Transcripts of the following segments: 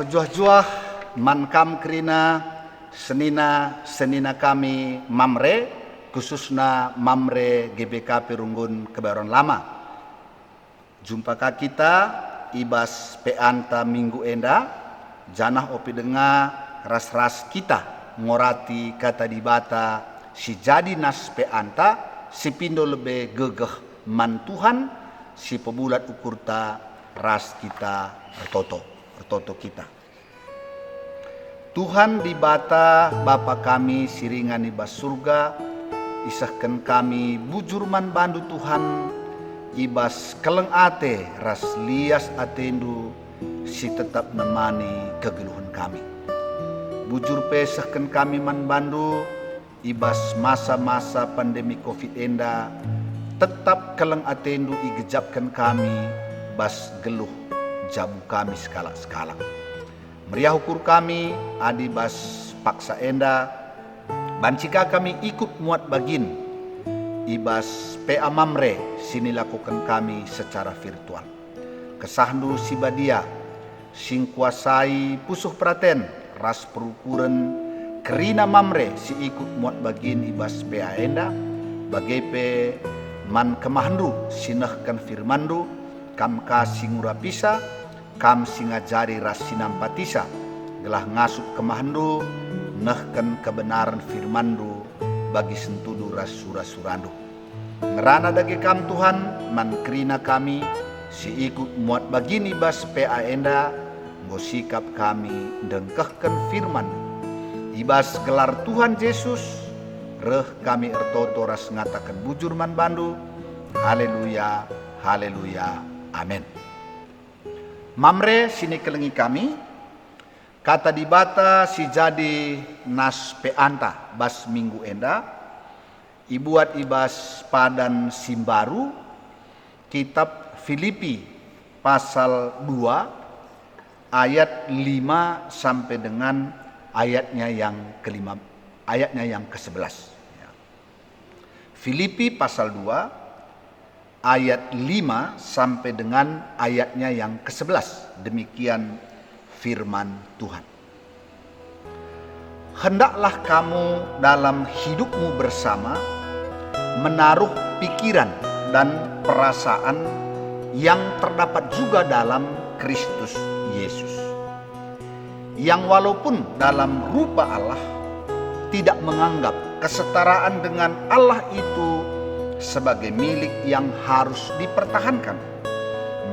Marjuah-juah mankam kerina senina kami mamre, khususna mamre GBK Perunggun Kebayoran Lama. Jumpa kita ibas peanta minggu enda, janah opi denga ras-ras kita ngorati kata dibata si jadi nas peanta, si pindo lebe gegeh man Tuhan, si pebulat ukurta ras kita ertoto kita. Tuhan dibata Bapa kami siringan ibas surga, isahkan kami bujur man bandu Tuhan, ibas keleng ate ras lias atendu si tetap nemani kegeluhan kami. Bujur pesahkan kami man bandu ibas masa-masa pandemi Covid enda, tetap keleng atendu igejapkan kami bas geluh jabu kami skala-skala. Meriah ukur kami adi bas paksa enda, bancika kami ikut muat bagin ibas PA Mamre sini lakukan kami secara virtual. Kesahdu si badia sing kuasai pusuh praten ras perukuran kerina Mamre si ikut muat bagin ibas PA enda, bagepe man kemahandu sinahkan firmandu, kam kasih ngurapisa, kam singajari ras sinampatisa, gelah ngasup kemahandu, nehken kebenaran firmandu, bagi sentudu ras surasurandu. Ngerana dage kam Tuhan, man kerina kami, si ikut muat bagini bas PA enda, ngosikap kami dengkehken firmandu. Ibas gelar Tuhan Yesus, reh kami ertoto ras ngatakan bujur man bandu, haleluya, haleluya, amin. Mamre sini kelengi kami, kata dibata si jadi nas peanta bas minggu enda, ibuat ibas padan simbaru, kitab Filipi pasal 2 ayat 5 sampai dengan ayatnya yang kelima, ayatnya yang ke-11. Filipi pasal 2 ayat 5 sampai dengan ayatnya yang ke-11. Demikian firman Tuhan. Hendaklah kamu dalam hidupmu bersama menaruh pikiran dan perasaan yang terdapat juga dalam Kristus Yesus, yang walaupun dalam rupa Allah tidak menganggap kesetaraan dengan Allah itu sebagai milik yang harus dipertahankan,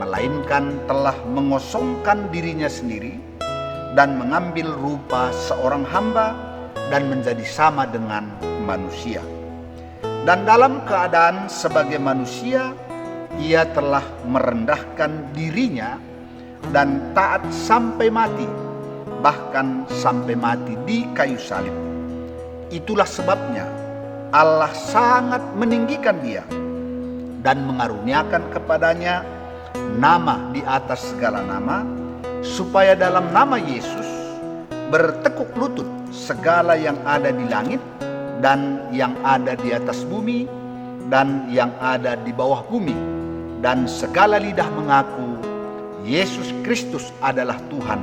melainkan telah mengosongkan dirinya sendiri dan mengambil rupa seorang hamba dan menjadi sama dengan manusia. Dan dalam keadaan sebagai manusia, ia telah merendahkan dirinya dan taat sampai mati, bahkan sampai mati di kayu salib. Itulah sebabnya Allah sangat meninggikan dia dan mengaruniakan kepadanya nama di atas segala nama, supaya dalam nama Yesus bertekuk lutut segala yang ada di langit dan yang ada di atas bumi dan yang ada di bawah bumi, dan segala lidah mengaku Yesus Kristus adalah Tuhan,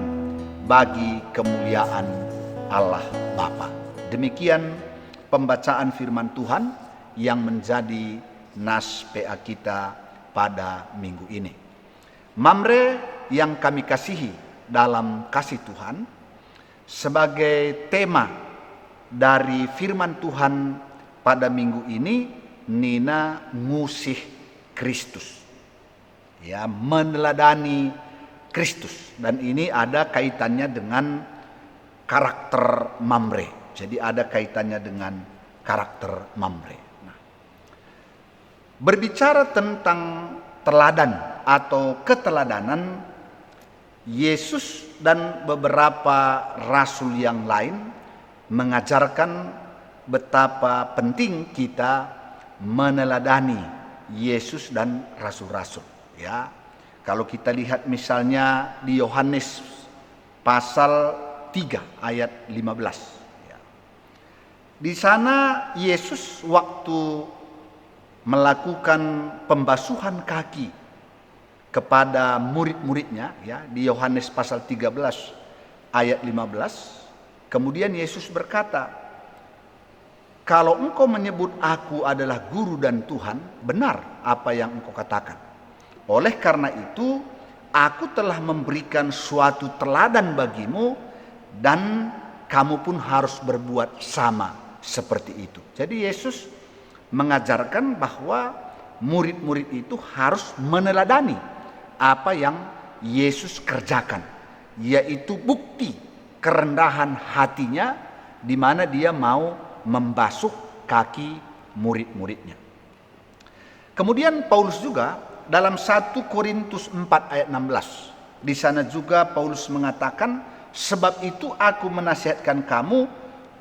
bagi kemuliaan Allah Bapa. Demikian pembacaan firman Tuhan yang menjadi nas PA kita pada minggu ini. Mamre yang kami kasihi dalam kasih Tuhan, sebagai tema dari firman Tuhan pada minggu ini, Nina ngusih Kristus, ya, meneladani Kristus, dan ini ada kaitannya dengan karakter Mamre. Jadi ada kaitannya dengan karakter Mamre. Nah, berbicara tentang teladan atau keteladanan, Yesus dan beberapa rasul yang lain mengajarkan betapa penting kita meneladani Yesus dan rasul-rasul. Ya, kalau kita lihat misalnya di Yohanes pasal 3 ayat 15. Di sana Yesus waktu melakukan pembasuhan kaki kepada murid-muridnya, ya, di Yohanes pasal 13 ayat 15. Kemudian Yesus berkata, kalau engkau menyebut aku adalah guru dan Tuhan, benar apa yang engkau katakan. Oleh karena itu, aku telah memberikan suatu teladan bagimu, dan kamu pun harus berbuat sama seperti itu. Jadi Yesus mengajarkan bahwa murid-murid itu harus meneladani apa yang Yesus kerjakan, yaitu bukti kerendahan hatinya di mana dia mau membasuh kaki murid-muridnya. Kemudian Paulus juga dalam 1 Korintus 4 ayat 16, di sana juga Paulus mengatakan, sebab itu aku menasihatkan kamu,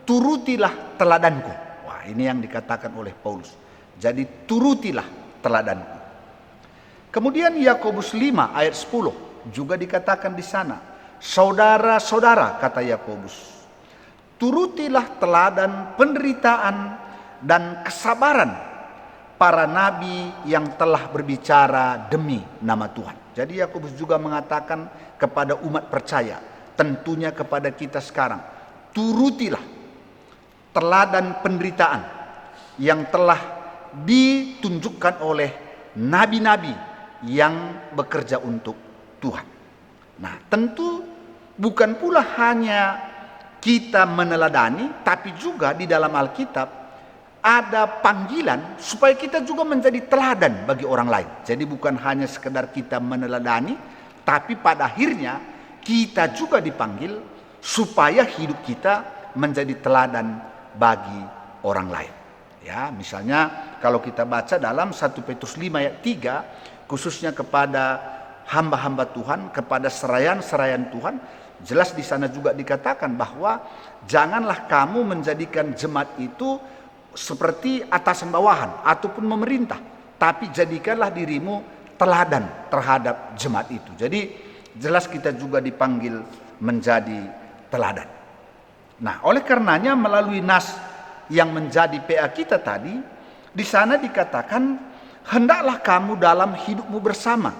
turutilah teladanku. Wah, ini yang dikatakan oleh Paulus. Jadi turutilah teladanku. Kemudian Yakobus 5 ayat 10 juga dikatakan di sana, saudara-saudara, kata Yakobus, turutilah teladan penderitaan dan kesabaran para nabi yang telah berbicara demi nama Tuhan. Jadi Yakobus juga mengatakan kepada umat percaya, tentunya kepada kita sekarang, turutilah teladan penderitaan yang telah ditunjukkan oleh nabi-nabi yang bekerja untuk Tuhan. Nah, tentu bukan pula hanya kita meneladani, tapi juga di dalam Alkitab ada panggilan supaya kita juga menjadi teladan bagi orang lain. Jadi bukan hanya sekedar kita meneladani, tapi pada akhirnya kita juga dipanggil supaya hidup kita menjadi teladan bagi orang lain. Ya, misalnya kalau kita baca dalam 1 Petrus 5 ayat 3, khususnya kepada hamba-hamba Tuhan, kepada serayan-serayan Tuhan, jelas di sana juga dikatakan bahwa janganlah kamu menjadikan jemaat itu seperti atasan bawahan ataupun memerintah, tapi jadikanlah dirimu teladan terhadap jemaat itu. Jadi jelas kita juga dipanggil menjadi teladan. Nah, oleh karenanya melalui nas yang menjadi PA kita tadi, di sana dikatakan, hendaklah kamu dalam hidupmu bersama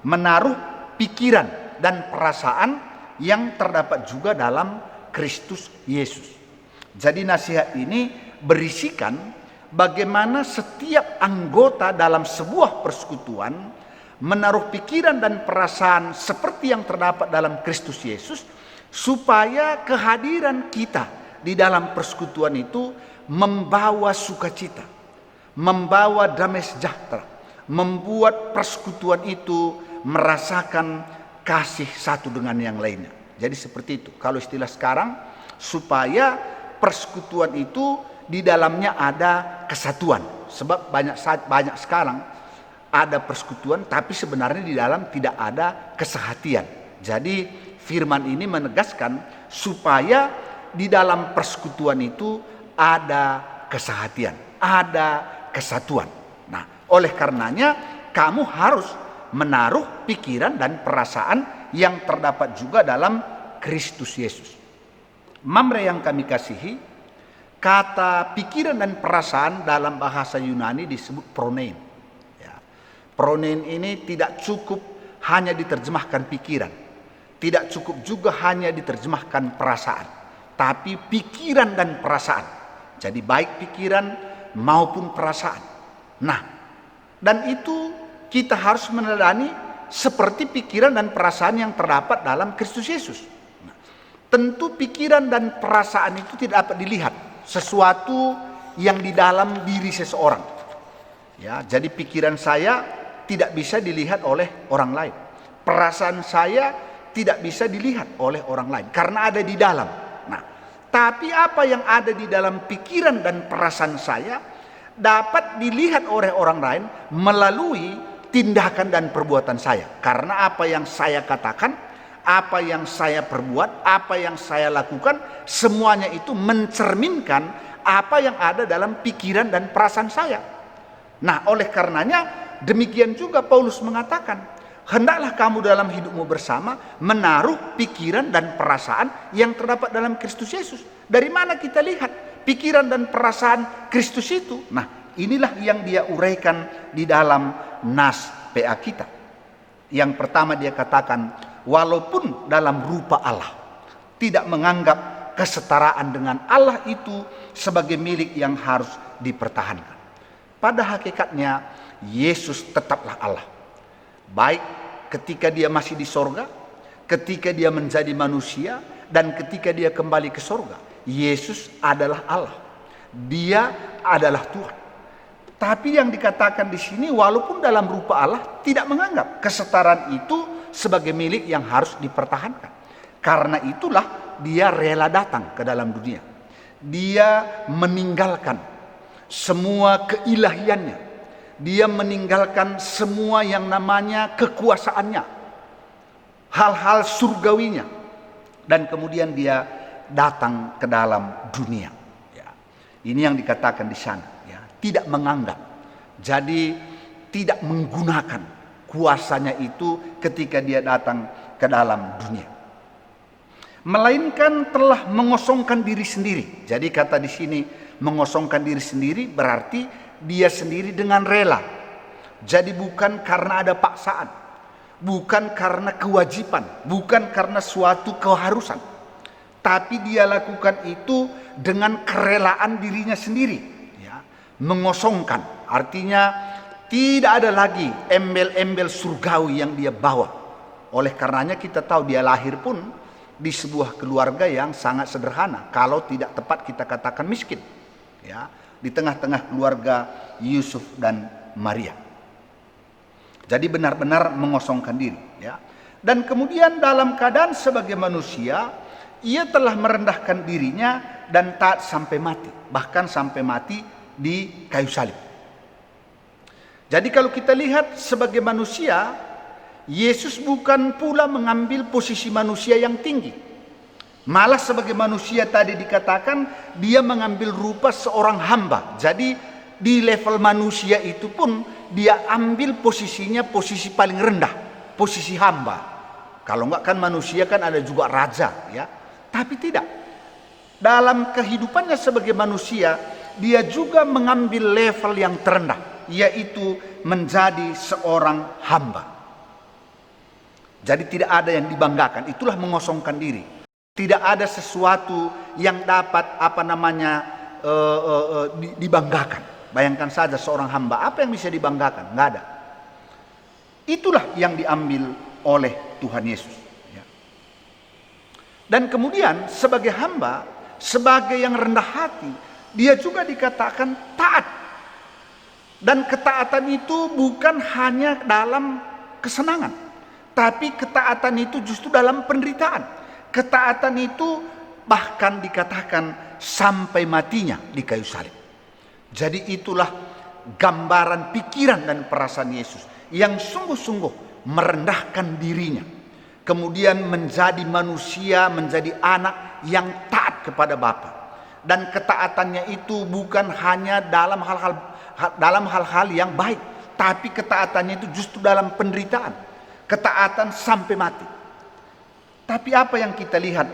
menaruh pikiran dan perasaan yang terdapat juga dalam Kristus Yesus. Jadi nasihat ini berisikan bagaimana setiap anggota dalam sebuah persekutuan menaruh pikiran dan perasaan seperti yang terdapat dalam Kristus Yesus, supaya kehadiran kita di dalam persekutuan itu membawa sukacita, membawa damai sejahtera, membuat persekutuan itu merasakan kasih satu dengan yang lainnya. Jadi seperti itu. Kalau istilah sekarang, supaya persekutuan itu di dalamnya ada kesatuan. Sebab banyak sekarang ada persekutuan, tapi sebenarnya di dalam tidak ada kesehatian. Jadi firman ini menegaskan supaya di dalam persekutuan itu ada kesehatian, ada kesatuan. Nah, oleh karenanya kamu harus menaruh pikiran dan perasaan yang terdapat juga dalam Kristus Yesus. Mamre yang kami kasihi, kata pikiran dan perasaan dalam bahasa Yunani disebut pronein. Ya. Pronein ini tidak cukup hanya diterjemahkan pikiran, tidak cukup juga hanya diterjemahkan perasaan, tapi pikiran dan perasaan. Jadi baik pikiran maupun perasaan. Nah, dan itu kita harus meneladani seperti pikiran dan perasaan yang terdapat dalam Kristus Yesus. Nah, tentu pikiran dan perasaan itu tidak dapat dilihat, sesuatu yang di dalam diri seseorang. Ya, jadi pikiran saya tidak bisa dilihat oleh orang lain. Perasaan saya tidak bisa dilihat oleh orang lain karena ada di dalam. Nah, tapi apa yang ada di dalam pikiran dan perasaan saya dapat dilihat oleh orang lain melalui tindakan dan perbuatan saya. Karena apa yang saya katakan, apa yang saya perbuat, apa yang saya lakukan, semuanya itu mencerminkan apa yang ada dalam pikiran dan perasaan saya. Nah, oleh karenanya demikian juga Paulus mengatakan, hendaklah kamu dalam hidupmu bersama menaruh pikiran dan perasaan yang terdapat dalam Kristus Yesus. Dari mana kita lihat pikiran dan perasaan Kristus itu? Nah, inilah yang dia uraikan di dalam nas PA kita. Yang pertama dia katakan, walaupun dalam rupa Allah, tidak menganggap kesetaraan dengan Allah itu sebagai milik yang harus dipertahankan. Pada hakikatnya Yesus tetaplah Allah. Baik ketika dia masih di sorga, ketika dia menjadi manusia, dan ketika dia kembali ke sorga. Yesus adalah Allah. Dia adalah Tuhan. Tapi yang dikatakan di sini, walaupun dalam rupa Allah, tidak menganggap kesetaraan itu sebagai milik yang harus dipertahankan. Karena itulah dia rela datang ke dalam dunia. Dia meninggalkan semua keilahiannya. Dia meninggalkan semua yang namanya kekuasaannya, hal-hal surgawinya, dan kemudian dia datang ke dalam dunia. Ya. Ini yang dikatakan di sana. Ya. Tidak menganggap, jadi tidak menggunakan kuasanya itu ketika dia datang ke dalam dunia, melainkan telah mengosongkan diri sendiri. Jadi kata di sini mengosongkan diri sendiri berarti dia sendiri dengan rela. Jadi bukan karena ada paksaan, bukan karena kewajiban, bukan karena suatu keharusan, tapi dia lakukan itu dengan kerelaan dirinya sendiri. Ya. Mengosongkan artinya tidak ada lagi embel-embel surgawi yang dia bawa. Oleh karenanya kita tahu dia lahir pun di sebuah keluarga yang sangat sederhana, kalau tidak tepat kita katakan miskin. Ya, di tengah-tengah keluarga Yusuf dan Maria. Jadi benar-benar mengosongkan diri. Ya. Dan kemudian dalam keadaan sebagai manusia, ia telah merendahkan dirinya dan taat sampai mati. Bahkan sampai mati di kayu salib. Jadi kalau kita lihat sebagai manusia, Yesus bukan pula mengambil posisi manusia yang tinggi. Malah sebagai manusia tadi dikatakan dia mengambil rupa seorang hamba. Jadi di level manusia itu pun dia ambil posisinya posisi paling rendah, posisi hamba. Kalau enggak kan manusia kan ada juga raja, ya. Tapi tidak. Dalam kehidupannya sebagai manusia, dia juga mengambil level yang terendah, yaitu menjadi seorang hamba. Jadi tidak ada yang dibanggakan, itulah mengosongkan diri. Tidak ada sesuatu yang dapat dibanggakan. Bayangkan saja seorang hamba, apa yang bisa dibanggakan? Nggak ada. Itulah yang diambil oleh Tuhan Yesus. Ya. Dan kemudian sebagai hamba, sebagai yang rendah hati, dia juga dikatakan taat. Dan ketaatan itu bukan hanya dalam kesenangan, tapi ketaatan itu justru dalam penderitaan. Ketaatan itu bahkan dikatakan sampai matinya di kayu salib. Jadi itulah gambaran pikiran dan perasaan Yesus yang sungguh-sungguh merendahkan dirinya. Kemudian menjadi manusia, menjadi anak yang taat kepada Bapa. Dan ketaatannya itu bukan hanya dalam hal-hal yang baik, tapi ketaatannya itu justru dalam penderitaan. Ketaatan sampai mati. Tapi apa yang kita lihat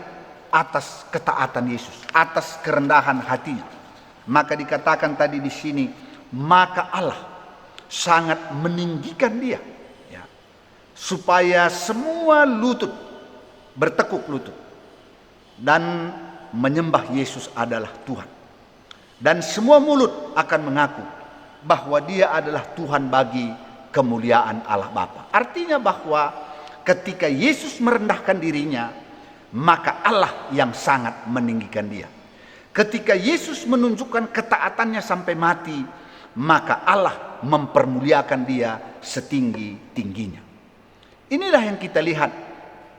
atas ketaatan Yesus, atas kerendahan hatinya? Maka dikatakan tadi di sini, maka Allah sangat meninggikan dia, ya, supaya semua lutut bertekuk lutut dan menyembah Yesus adalah Tuhan. Dan semua mulut akan mengaku bahwa dia adalah Tuhan bagi kemuliaan Allah Bapa. Artinya bahwa ketika Yesus merendahkan dirinya, maka Allah yang sangat meninggikan dia. Ketika Yesus menunjukkan ketaatannya sampai mati, maka Allah mempermuliakan dia setinggi-tingginya. Inilah yang kita lihat,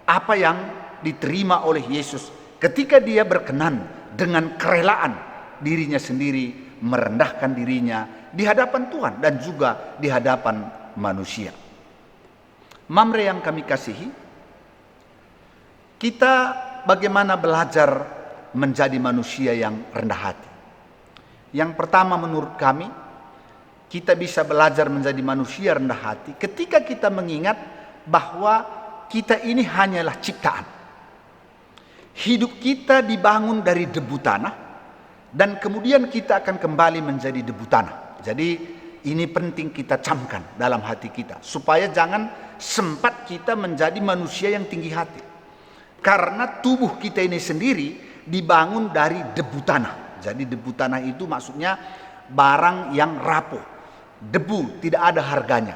apa yang diterima oleh Yesus ketika dia berkenan dengan kerelaan dirinya sendiri, merendahkan dirinya di hadapan Tuhan dan juga di hadapan manusia. Mamre yang kami kasihi, kita bagaimana belajar menjadi manusia yang rendah hati. Yang pertama menurut kami, kita bisa belajar menjadi manusia rendah hati ketika kita mengingat bahwa kita ini hanyalah ciptaan. Hidup kita dibangun dari debu tanah dan kemudian kita akan kembali menjadi debu tanah. Jadi ini penting kita camkan dalam hati kita supaya jangan sempat kita menjadi manusia yang tinggi hati. Karena tubuh kita ini sendiri dibangun dari debu tanah. Jadi debu tanah itu maksudnya barang yang rapuh. Debu, tidak ada harganya.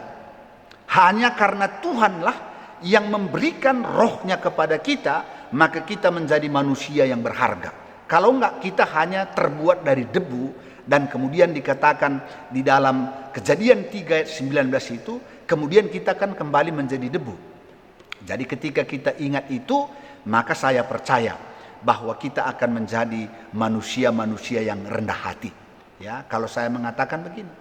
Hanya karena Tuhanlah yang memberikan rohnya kepada kita, maka kita menjadi manusia yang berharga. Kalau enggak, kita hanya terbuat dari debu. Dan kemudian dikatakan di dalam Kejadian 3 ayat 19 itu, kemudian kita akan kembali menjadi debu. Jadi ketika kita ingat itu, maka saya percaya bahwa kita akan menjadi manusia-manusia yang rendah hati. Ya, kalau saya mengatakan begini,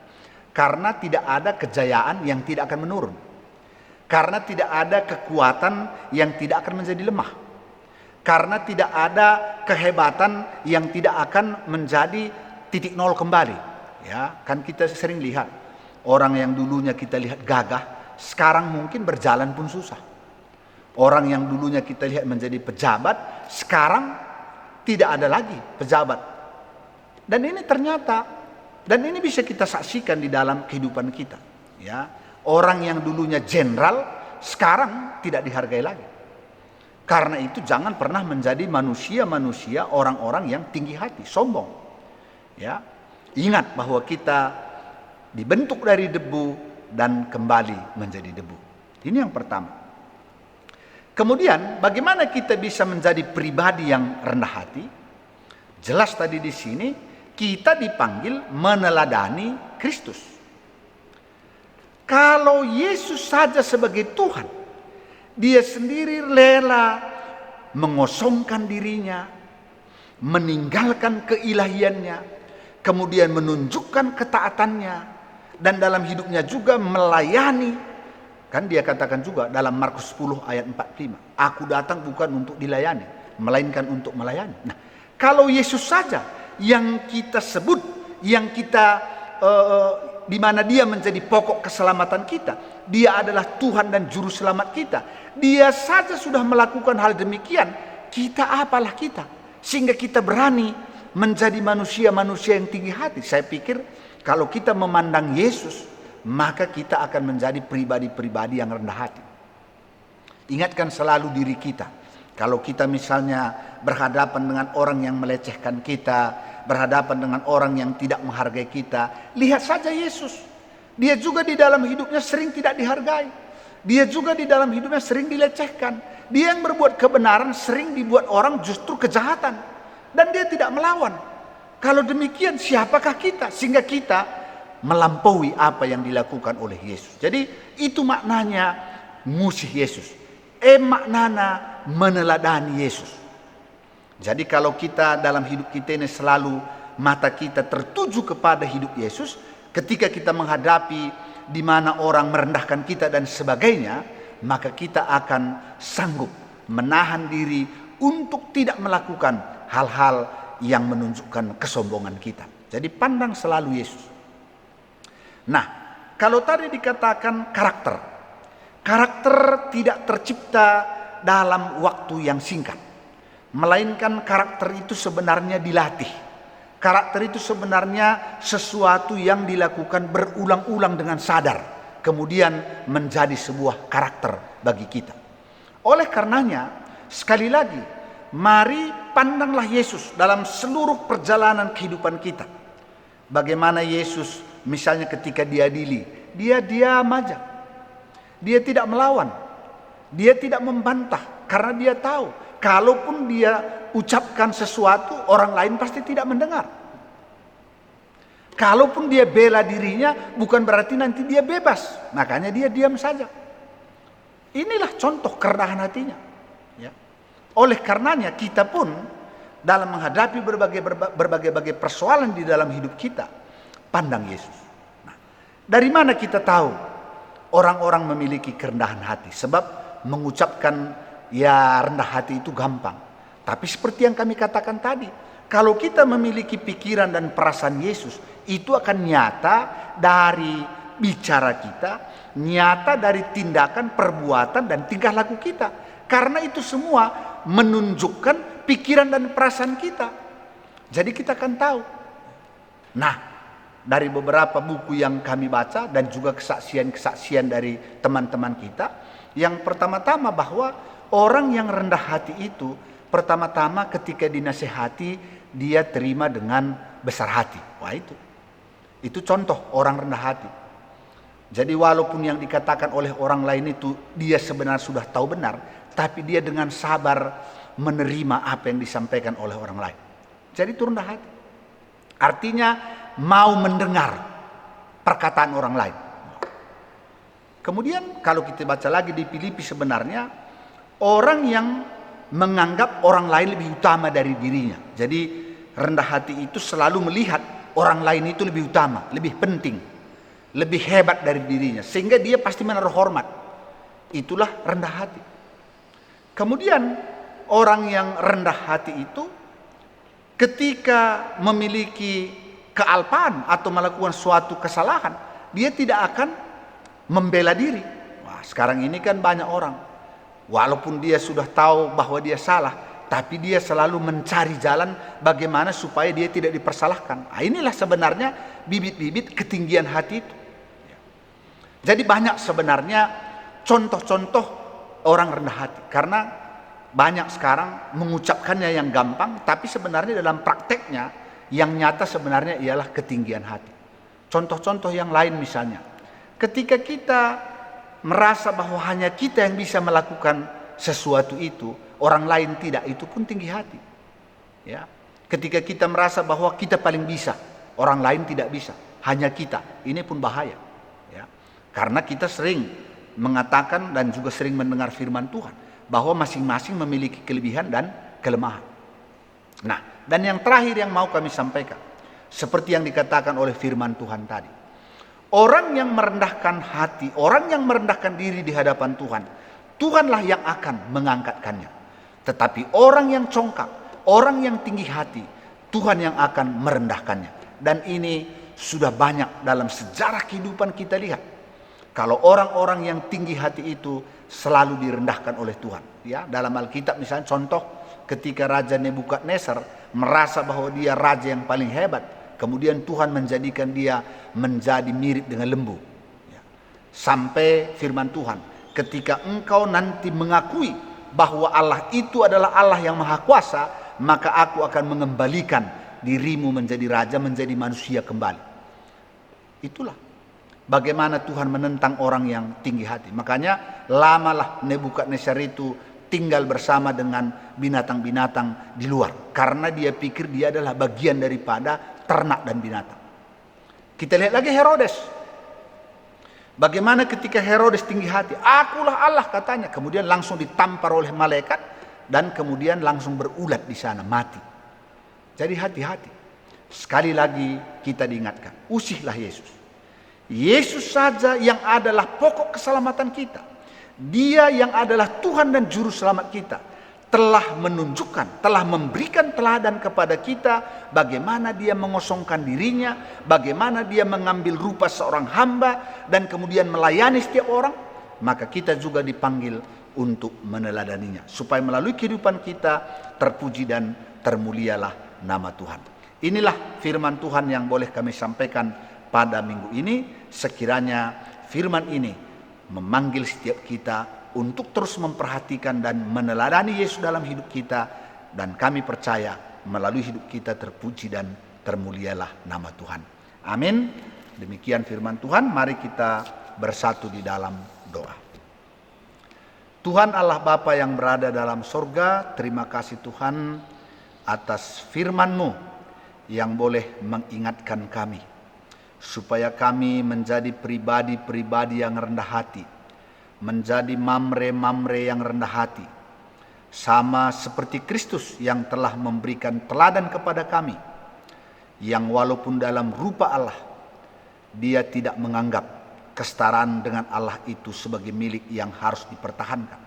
karena tidak ada kejayaan yang tidak akan menurun. Karena tidak ada kekuatan yang tidak akan menjadi lemah. Karena tidak ada kehebatan yang tidak akan menjadi titik nol kembali. Ya, kan kita sering lihat orang yang dulunya kita lihat gagah, sekarang mungkin berjalan pun susah. Orang yang dulunya kita lihat menjadi pejabat, sekarang tidak ada lagi pejabat. Dan ini ternyata, dan ini bisa kita saksikan di dalam kehidupan kita. Ya, orang yang dulunya jenderal, sekarang tidak dihargai lagi. Karena itu jangan pernah menjadi manusia-manusia, orang-orang yang tinggi hati, sombong. Ya, ingat bahwa kita dibentuk dari debu dan kembali menjadi debu. Ini yang pertama. Kemudian bagaimana kita bisa menjadi pribadi yang rendah hati? Jelas tadi di sini kita dipanggil meneladani Kristus. Kalau Yesus saja sebagai Tuhan, dia sendiri rela mengosongkan dirinya, meninggalkan keilahiannya, kemudian menunjukkan ketaatannya, dan dalam hidupnya juga melayani. Kan dia katakan juga dalam Markus 10 ayat 45, aku datang bukan untuk dilayani, melainkan untuk melayani. Nah, kalau Yesus saja yang kita sebut, yang kita di mana dia menjadi pokok keselamatan kita, dia adalah Tuhan dan juru selamat kita, dia saja sudah melakukan hal demikian, kita apalah kita, sehingga kita berani menjadi manusia-manusia yang tinggi hati. Saya pikir kalau kita memandang Yesus, maka kita akan menjadi pribadi-pribadi yang rendah hati. Ingatkan selalu diri kita. Kalau kita misalnya berhadapan dengan orang yang melecehkan kita, berhadapan dengan orang yang tidak menghargai kita, lihat saja Yesus. Dia juga di dalam hidupnya sering tidak dihargai. Dia juga di dalam hidupnya sering dilecehkan. Dia yang berbuat kebenaran sering dibuat orang justru kejahatan. Dan dia tidak melawan. Kalau demikian siapakah kita? Sehingga kita melampaui apa yang dilakukan oleh Yesus. Jadi itu maknanya musuh Yesus. Maknanya meneladani Yesus. Jadi kalau kita dalam hidup kita ini selalu mata kita tertuju kepada hidup Yesus, ketika kita menghadapi di mana orang merendahkan kita dan sebagainya, maka kita akan sanggup menahan diri untuk tidak melakukan hal-hal yang menunjukkan kesombongan kita. Jadi pandang selalu Yesus. Nah, kalau tadi dikatakan karakter tidak tercipta dalam waktu yang singkat, melainkan karakter itu sebenarnya dilatih. Karakter itu sebenarnya sesuatu yang dilakukan berulang-ulang dengan sadar, kemudian menjadi sebuah karakter bagi kita. Oleh karenanya, sekali lagi, mari pandanglah Yesus dalam seluruh perjalanan kehidupan kita. Bagaimana Yesus misalnya ketika diadili, dia diam aja. Dia tidak melawan. Dia tidak membantah karena dia tahu kalaupun dia ucapkan sesuatu, orang lain pasti tidak mendengar. Kalaupun dia bela dirinya, bukan berarti nanti dia bebas. Makanya dia diam saja. Inilah contoh kerendahan hatinya. Ya. Oleh karenanya kita pun dalam menghadapi berbagai persoalan di dalam hidup kita, pandang Yesus. Nah, dari mana kita tahu orang-orang memiliki kerendahan hati? Sebab mengucapkan ya rendah hati itu gampang. Tapi seperti yang kami katakan tadi, kalau kita memiliki pikiran dan perasaan Yesus, itu akan nyata dari bicara kita, nyata dari tindakan, perbuatan, dan tingkah laku kita. Karena itu semua menunjukkan pikiran dan perasaan kita. Jadi kita akan tahu. Nah, dari beberapa buku yang kami baca dan juga kesaksian-kesaksian dari teman-teman kita, yang pertama-tama bahwa orang yang rendah hati itu pertama-tama ketika dinasehati dia terima dengan besar hati. Wah, itu contoh orang rendah hati. Jadi walaupun yang dikatakan oleh orang lain itu dia sebenarnya sudah tahu benar, tapi dia dengan sabar menerima apa yang disampaikan oleh orang lain. Jadi itu rendah hati. Artinya mau mendengar perkataan orang lain. Kemudian kalau kita baca lagi di Filipi, sebenarnya orang yang menganggap orang lain lebih utama dari dirinya. Jadi rendah hati itu selalu melihat orang lain itu lebih utama, lebih penting, lebih hebat dari dirinya, sehingga dia pasti menaruh hormat. Itulah rendah hati. Kemudian orang yang rendah hati itu ketika memiliki kealpaan atau melakukan suatu kesalahan, dia tidak akan membela diri. Wah, sekarang ini kan banyak orang, walaupun dia sudah tahu bahwa dia salah, tapi dia selalu mencari jalan bagaimana supaya dia tidak dipersalahkan. Nah, inilah sebenarnya bibit-bibit ketinggian hati itu. Jadi banyak sebenarnya contoh-contoh orang rendah hati. Karena banyak sekarang mengucapkannya yang gampang, tapi sebenarnya dalam prakteknya yang nyata sebenarnya ialah ketinggian hati. Contoh-contoh yang lain misalnya, ketika kita merasa bahwa hanya kita yang bisa melakukan sesuatu itu, orang lain tidak, itu pun tinggi hati. Ya. Ketika kita merasa bahwa kita paling bisa, orang lain tidak bisa, hanya kita, ini pun bahaya. Ya. Karena kita sering mengatakan dan juga sering mendengar firman Tuhan bahwa masing-masing memiliki kelebihan dan kelemahan. Nah, dan yang terakhir yang mau kami sampaikan, seperti yang dikatakan oleh firman Tuhan tadi, orang yang merendahkan hati, orang yang merendahkan diri di hadapan Tuhan, Tuhanlah yang akan mengangkatkannya. Tetapi orang yang congkak, orang yang tinggi hati, Tuhan yang akan merendahkannya. Dan ini sudah banyak dalam sejarah kehidupan kita lihat. Kalau orang-orang yang tinggi hati itu selalu direndahkan oleh Tuhan. Ya, dalam Alkitab misalnya contoh ketika Raja Nebukadnezar merasa bahwa dia raja yang paling hebat, kemudian Tuhan menjadikan dia menjadi mirip dengan lembu. Ya. Sampai firman Tuhan, ketika engkau nanti mengakui bahwa Allah itu adalah Allah yang maha kuasa, maka aku akan mengembalikan dirimu menjadi raja, menjadi manusia kembali. Itulah bagaimana Tuhan menentang orang yang tinggi hati. Makanya lamalah Nebukadnezar itu tinggal bersama dengan binatang-binatang di luar, karena dia pikir dia adalah bagian daripada ternak dan binatang. Kita lihat lagi Herodes. Bagaimana ketika Herodes tinggi hati, akulah Allah katanya, kemudian langsung ditampar oleh malaikat dan kemudian langsung berulat di sana, mati. Jadi hati-hati. Sekali lagi kita diingatkan, usihlah Yesus. Yesus saja yang adalah pokok keselamatan kita. Dia yang adalah Tuhan dan juru selamat kita, telah menunjukkan, telah memberikan teladan kepada kita bagaimana dia mengosongkan dirinya, bagaimana dia mengambil rupa seorang hamba dan kemudian melayani setiap orang. Maka kita juga dipanggil untuk meneladaninya, supaya melalui kehidupan kita terpuji dan termulialah nama Tuhan. Inilah firman Tuhan yang boleh kami sampaikan pada minggu ini. Sekiranya firman ini memanggil setiap kita untuk terus memperhatikan dan meneladani Yesus dalam hidup kita, dan kami percaya melalui hidup kita terpuji dan termulialah nama Tuhan. Amin. Demikian firman Tuhan. Mari kita bersatu di dalam doa. Tuhan Allah Bapa yang berada dalam sorga, terima kasih Tuhan atas firman-Mu yang boleh mengingatkan kami supaya kami menjadi pribadi-pribadi yang rendah hati, menjadi mamre-mamre yang rendah hati, sama seperti Kristus yang telah memberikan teladan kepada kami, yang walaupun dalam rupa Allah, dia tidak menganggap kesetaraan dengan Allah itu sebagai milik yang harus dipertahankan.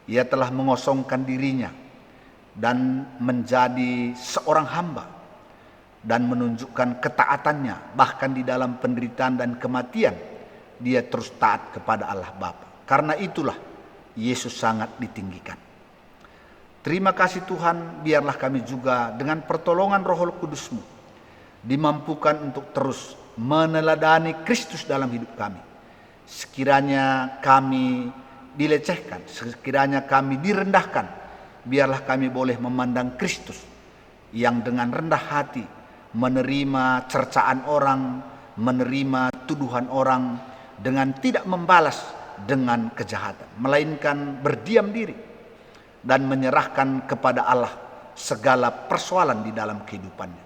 Ia telah mengosongkan dirinya dan menjadi seorang hamba, dan menunjukkan ketaatannya bahkan di dalam penderitaan dan kematian. Dia terus taat kepada Allah Bapa. Karena itulah Yesus sangat ditinggikan. Terima kasih Tuhan, biarlah kami juga dengan pertolongan Roh Kudus-Mu dimampukan untuk terus meneladani Kristus dalam hidup kami. Sekiranya kami dilecehkan, sekiranya kami direndahkan, biarlah kami boleh memandang Kristus yang dengan rendah hati menerima cercaan orang, menerima tuduhan orang dengan tidak membalas dengan kejahatan, melainkan berdiam diri dan menyerahkan kepada Allah segala persoalan di dalam kehidupannya.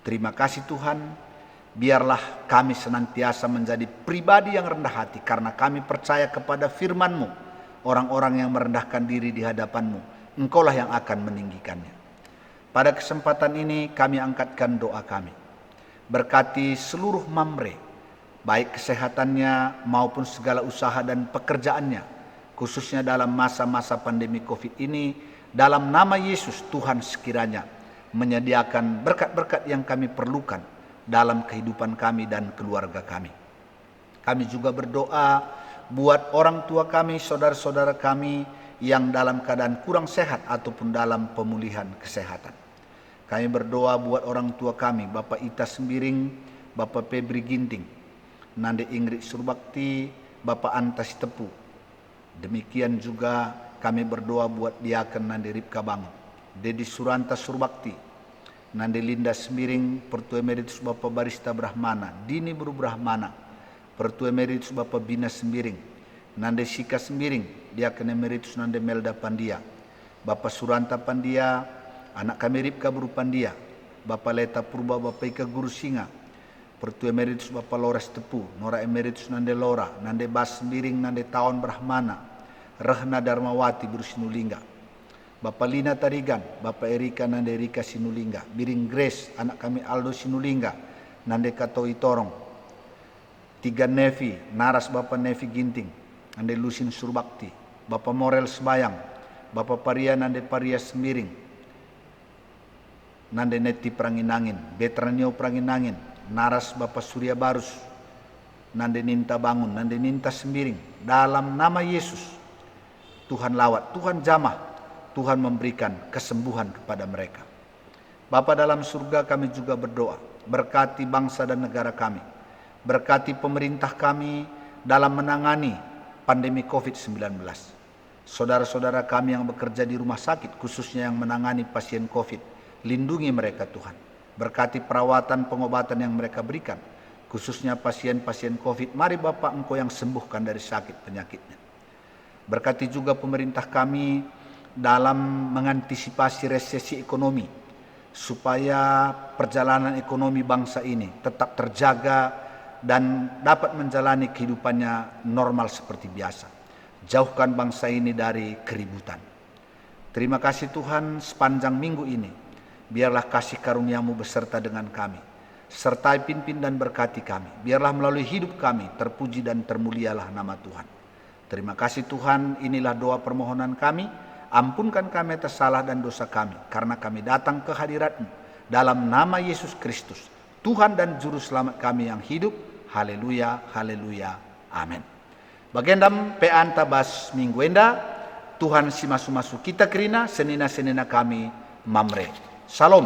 Terima kasih Tuhan, biarlah kami senantiasa menjadi pribadi yang rendah hati karena kami percaya kepada firman-Mu. Orang-orang yang merendahkan diri di hadapan-Mu, Engkaulah yang akan meninggikannya. Pada kesempatan ini kami angkatkan doa kami. Berkati seluruh Mamre, baik kesehatannya maupun segala usaha dan pekerjaannya, khususnya dalam masa-masa pandemi COVID ini. Dalam nama Yesus, Tuhan sekiranya menyediakan berkat-berkat yang kami perlukan dalam kehidupan kami dan keluarga kami. Kami juga berdoa buat orang tua kami, saudara-saudara kami yang dalam keadaan kurang sehat ataupun dalam pemulihan kesehatan. Kami berdoa buat orang tua kami, Bapak Ita Sembiring, Bapak Febri Ginting, Nande Ingrid Surbakti, Bapak Antas Tepu. Demikian juga kami berdoa buat Diaken Nande Ripka Bangun, Dedi Suranta Surbakti, Nande Linda Sembiring, Pertua Emeritus Bapak Barista Brahmana, Dini Buru Brahmana, Pertua Emeritus Bapak Bina Sembiring, Nande Sika Sembiring, Diaken Emeritus Nande Melda Pandia, Bapak Suranta Pandia, anak kami Ripka Buru Pandia, Bapak Leta Purba, Bapak Ika Guru Singa, Pertua Emeritus Bapak Lores Tepu, Nora Emeritus Nande Lora, Nande Bas Sembiring, Nande Tawan Brahmana, Rahna Darmawati Buru Sinulingga, Bapak Lina Tarigan, Bapak Erika Nande Erika Sinulingga, Biring Grace, anak kami Aldo Sinulingga, Nande Katoi Torong, Tiga Nevi, Naras Bapak Nevi Ginting, Nande Lusin Surbakti, Bapak Morel Sebayang, Bapak Paria Nande Paria Sembiring, Nande Neti Pranginangin, Betranio Pranginangin, Naras Bapak Surya Barus, Nande Ninta Bangun, Nande Ninta Sembiring. Dalam nama Yesus, Tuhan lawat, Tuhan jamah, Tuhan memberikan kesembuhan kepada mereka. Bapa dalam surga, kami juga berdoa, berkati bangsa dan negara kami, berkati pemerintah kami dalam menangani pandemi COVID-19. Saudara-saudara kami yang bekerja di rumah sakit, khususnya yang menangani pasien COVID, lindungi mereka Tuhan. Berkati perawatan pengobatan yang mereka berikan, khususnya pasien-pasien COVID. Mari Bapak, Engkau yang sembuhkan dari sakit penyakitnya. Berkati juga pemerintah kami dalam mengantisipasi resesi ekonomi, supaya perjalanan ekonomi bangsa ini tetap terjaga dan dapat menjalani kehidupannya normal seperti biasa. Jauhkan bangsa ini dari keributan. Terima kasih Tuhan, sepanjang minggu ini biarlah kasih karunia-Mu beserta dengan kami. Sertai pimpin dan berkati kami. Biarlah melalui hidup kami terpuji dan termulialah nama Tuhan. Terima kasih Tuhan, inilah doa permohonan kami. Ampunkan kami atas salah dan dosa kami, karena kami datang ke hadirat-Mu. Dalam nama Yesus Kristus, Tuhan dan Juru Selamat kami yang hidup. Haleluya, haleluya, amin. Bagendam pean tabas minggu enda, Tuhan si masu-masu kita kerina, senina-senina kami mamre. Shalom.